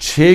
6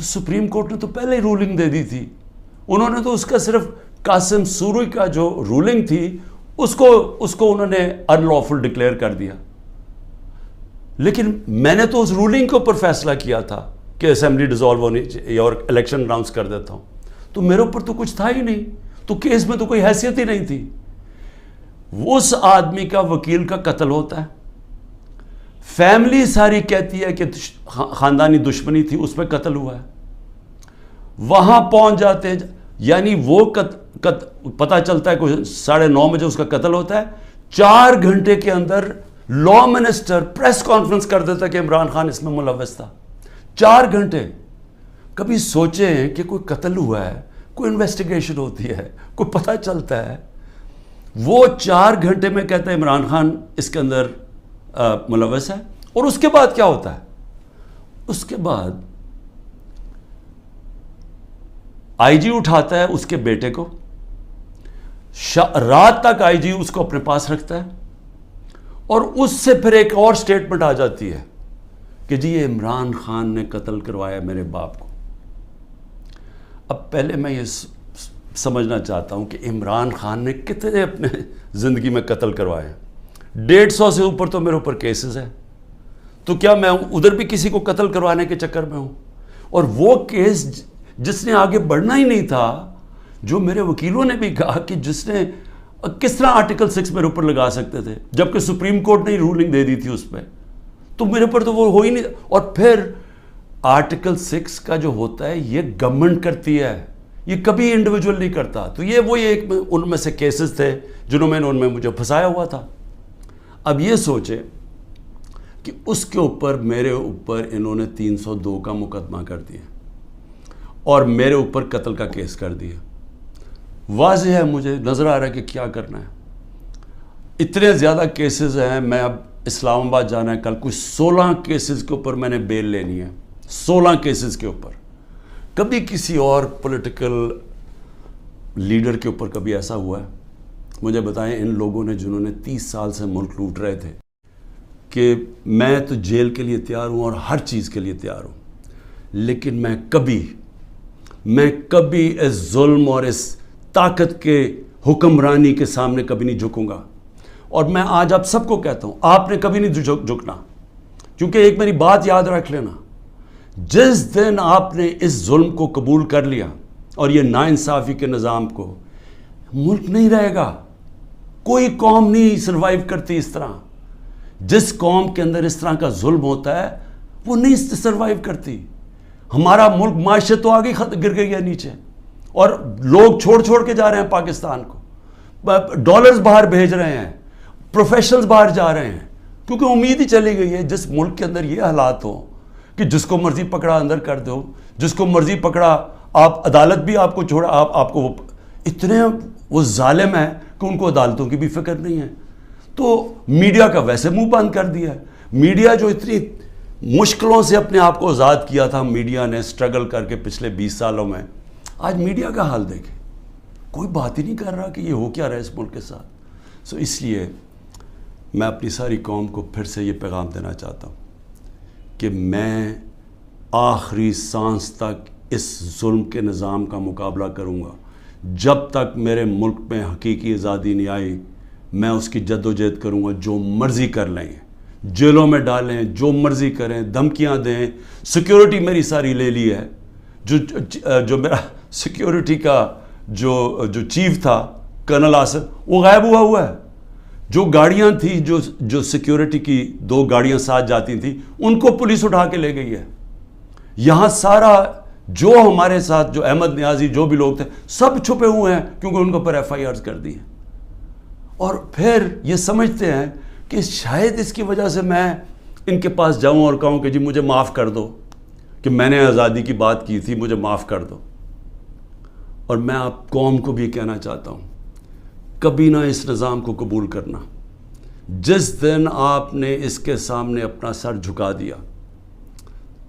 تو supreme court نے تو پہلے ہی رولنگ دے دی تھی. انہوں نے تو اس کا صرف قاسم سوری کا جو رولنگ تھی اس کو انہوں نے ان لافل ڈکلیئر کر دیا. لیکن میں نے تو اس رولنگ کے اوپر فیصلہ کیا تھا کہ اسمبلی ڈیزالو ہونی چاہیے اور الیکشن اناؤنس کر دیتا ہوں. تو میرے اوپر تو کچھ تھا ہی نہیں, تو کیس میں تو کوئی حیثیت ہی نہیں تھی. اس آدمی کا وکیل کا قتل ہوتا ہے, فیملی ساری کہتی ہے کہ خاندانی دشمنی تھی, اس پہ قتل ہوا ہے. وہاں پہنچ جاتے ہیں, یعنی وہ پتہ چلتا ہے کوئی 9:30 بجے اس کا قتل ہوتا ہے. 4 گھنٹے کے اندر لا منسٹر پریس کانفرنس کر دیتا ہے کہ عمران خان اس میں ملوث تھا. 4 گھنٹے. کبھی سوچیں کہ کوئی قتل ہوا ہے, کوئی انویسٹیگیشن ہوتی ہے, کوئی پتہ چلتا ہے, وہ 4 گھنٹے میں کہتا ہے عمران خان اس کے اندر ملوث ہے. اور اس کے بعد کیا ہوتا ہے؟ اس کے بعد آئی جی اٹھاتا ہے اس کے بیٹے کو, رات تک آئی جی اس کو اپنے پاس رکھتا ہے, اور اس سے پھر ایک اور سٹیٹمنٹ آ جاتی ہے کہ جی یہ عمران خان نے قتل کروایا میرے باپ کو. اب پہلے میں یہ سمجھنا چاہتا ہوں کہ عمران خان نے کتنے اپنے زندگی میں قتل کروائے ہیں. 150 سے اوپر تو میرے اوپر کیسز ہیں, تو کیا میں ادھر بھی کسی کو قتل کروانے کے چکر میں ہوں؟ اور وہ کیس جس نے آگے بڑھنا ہی نہیں تھا, جو میرے وکیلوں نے بھی کہا کہ جس نے کس طرح آرٹیکل 6 میرے اوپر لگا سکتے تھے, جبکہ سپریم کورٹ نے رولنگ دے دی تھی اس پہ, تو میرے اوپر تو وہ ہو ہی نہیں. اور پھر آرٹیکل 6 کا جو ہوتا ہے یہ گورنمنٹ کرتی ہے, یہ کبھی انڈیویجول نہیں کرتا. تو یہ وہی ایک ان میں سے کیسز تھے جنہوں میں نے ان میں مجھے پھنسایا ہوا تھا. اب یہ سوچیں کہ اس کے اوپر میرے اوپر انہوں نے 302 کا مقدمہ کر دیا اور میرے اوپر قتل کا کیس کر دیا. واضح ہے, مجھے نظر آ رہا ہے کہ کیا کرنا ہے. اتنے زیادہ کیسز ہیں, میں اب اسلام آباد جانا ہے کل, کوئی 16 کیسز کے اوپر میں نے بیل لینی ہے. 16 کیسز کے اوپر. کبھی کسی اور پولیٹیکل لیڈر کے اوپر کبھی ایسا ہوا ہے؟ مجھے بتائیں, ان لوگوں نے جنہوں نے 30 سال سے ملک لوٹ رہے تھے, کہ میں تو جیل کے لیے تیار ہوں اور ہر چیز کے لیے تیار ہوں, لیکن میں کبھی اس ظلم اور اس طاقت کے حکمرانی کے سامنے کبھی نہیں جھکوں گا. اور میں آج آپ سب کو کہتا ہوں, آپ نے کبھی نہیں جھکنا, کیونکہ ایک میری بات یاد رکھ لینا, جس دن آپ نے اس ظلم کو قبول کر لیا اور یہ ناانصافی کے نظام کو, ملک نہیں رہے گا. کوئی قوم نہیں سروائیو کرتی اس طرح. جس قوم کے اندر اس طرح کا ظلم ہوتا ہے وہ نہیں سروائیو کرتی. ہمارا ملک معیشت تو آگے گر گئی ہے نیچے, اور لوگ چھوڑ کے جا رہے ہیں پاکستان کو, ڈالرز باہر بھیج رہے ہیں, پروفیشنلز باہر جا رہے ہیں, کیونکہ امید ہی چلی گئی ہے جس ملک کے اندر یہ حالات ہوں کہ جس کو مرضی پکڑا اندر کر دو, جس کو مرضی پکڑا آپ, عدالت بھی آپ کو چھوڑا, آپ کو اتنے وہ ظالم ہیں کہ ان کو عدالتوں کی بھی فکر نہیں ہے. تو میڈیا کا ویسے منہ بند کر دیا ہے. میڈیا جو اتنی مشکلوں سے اپنے آپ کو آزاد کیا تھا, میڈیا نے اسٹرگل کر کے پچھلے 20 سالوں میں, آج میڈیا کا حال دیکھیں, کوئی بات ہی نہیں کر رہا کہ یہ ہو کیا رہا ہے اس ملک کے ساتھ. اس لیے میں اپنی ساری قوم کو پھر سے یہ پیغام دینا چاہتا ہوں کہ میں آخری سانس تک اس ظلم کے نظام کا مقابلہ کروں گا. جب تک میرے ملک میں حقیقی آزادی نہیں آئی, میں اس کی جد و جہد کروں گا. جو مرضی کر لیں, جیلوں میں ڈالیں, جو مرضی کریں, دھمکیاں دیں. سیکیورٹی میری ساری لے لی ہے. جو میرا سیکیورٹی کا جو چیف تھا کرنل آصف, وہ غائب ہوا ہے. جو گاڑیاں تھیں, جو سیکیورٹی کی 2 گاڑیاں ساتھ جاتی تھیں, ان کو پولیس اٹھا کے لے گئی ہے. یہاں سارا جو ہمارے ساتھ, جو احمد نیازی, جو بھی لوگ تھے, سب چھپے ہوئے ہیں کیونکہ ان کو پر FIRs کر دی ہیں. اور پھر یہ سمجھتے ہیں کہ شاید اس کی وجہ سے میں ان کے پاس جاؤں اور کہوں کہ جی مجھے معاف کر دو, کہ میں نے آزادی کی بات کی تھی, مجھے معاف کر دو. اور میں آپ قوم کو بھی کہنا چاہتا ہوں, کبھی نہ اس نظام کو قبول کرنا. جس دن آپ نے اس کے سامنے اپنا سر جھکا دیا,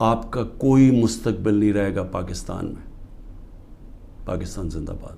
آپ کا کوئی مستقبل نہیں رہے گا پاکستان میں. پاکستان زندہ باد.